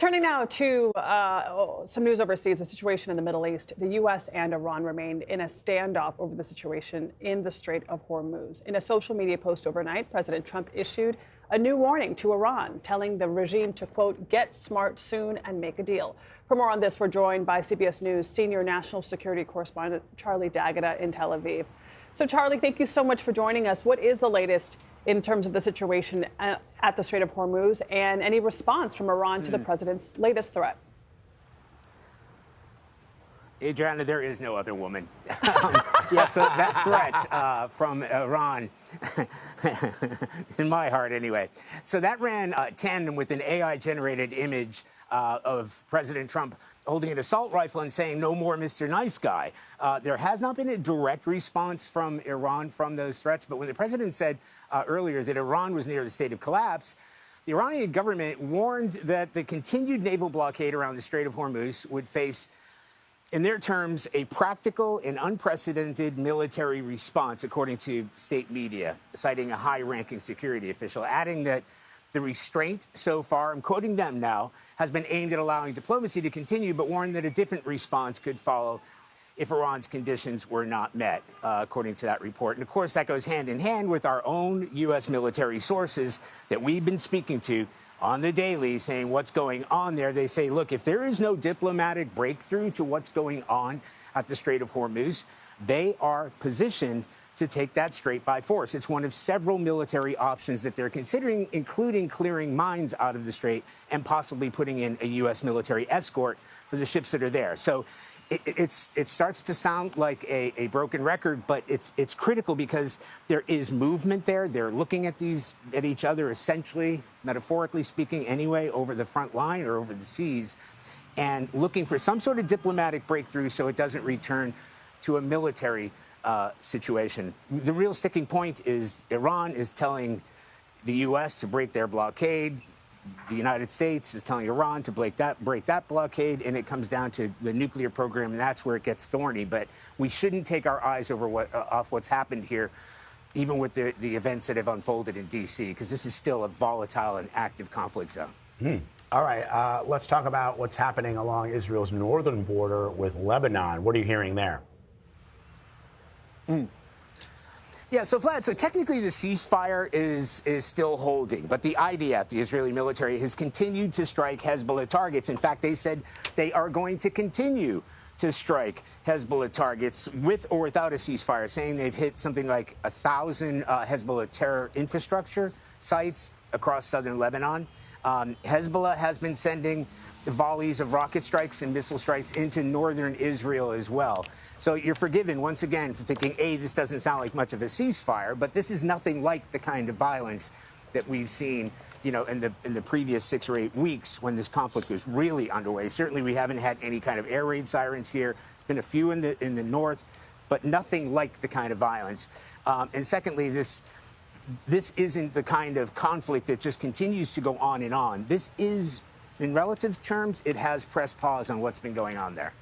Turning now to some news overseas, the situation in the Middle East. The U.S. and Iran remained in a standoff over the situation in the Strait of Hormuz. In a social media post overnight, President Trump issued a new warning to Iran, telling the regime to, quote, get smart soon and make a deal. For more on this, we're joined by CBS News senior national security correspondent Charlie D'Agata in Tel Aviv. So, Charlie, thank you so much for joining us. What is the latest in terms of the situation at the Strait of Hormuz and any response from Iran to the president's latest threat? Adriana, there is no other woman. So that threat from Iran, in my heart anyway. So that ran tandem with an AI-generated image of President Trump holding an assault rifle and saying, no more Mr. Nice Guy. There has not been a direct response from Iran from those threats. But when the president said earlier that Iran was near the state of collapse, the Iranian government warned that the continued naval blockade around the Strait of Hormuz would face, in their terms, a practical and unprecedented military response, according to state media, citing a high-ranking security official, adding that the restraint so far, I'm quoting them now, has been aimed at allowing diplomacy to continue, but warned that a different response could follow if Iran's conditions were not met, according to that report. And, of course, that goes hand in hand with our own U.S. military sources that we've been speaking to on the daily, saying what's going on there. They say, look, if there is no diplomatic breakthrough to what's going on at the Strait of Hormuz, they are positioned to take that strait by force. It's one of several military options that they're considering, including clearing mines out of the strait and possibly putting in a U.S. military escort for the ships that are there. So it starts to sound like a broken record, but it's critical because there is movement there. They're looking at each other, essentially, metaphorically speaking, anyway, over the front line or over the seas, and looking for some sort of diplomatic breakthrough so it doesn't return to a military situation. The real sticking point is Iran is telling the U.S. to break their blockade. The United States is telling Iran to break that blockade, and it comes down to the nuclear program, and that's where it gets thorny. But we shouldn't take our eyes off what's happened here, even with the events that have unfolded in D.C., because this is still a volatile and active conflict zone. All right, let's talk about what's happening along Israel's northern border with Lebanon. What are you hearing there? Yeah, so Vlad, so technically the ceasefire is still holding, but the IDF, the Israeli military, has continued to strike Hezbollah targets. In fact, they said they are going to continue to strike Hezbollah targets with or without a ceasefire, saying they've hit something like 1,000 Hezbollah terror infrastructure sites across southern Lebanon. Hezbollah has been sending volleys of rocket strikes and missile strikes into northern Israel as well. So you're forgiven once again for thinking, this doesn't sound like much of a ceasefire, but this is nothing like the kind of violence that we've seen, in the previous 6 or 8 weeks when this conflict was really underway. Certainly, we haven't had any kind of air raid sirens here. There's been a few in the north, but nothing like the kind of violence. And secondly, this isn't the kind of conflict that just continues to go on and on. This is, in relative terms, it has pressed pause on what's been going on there.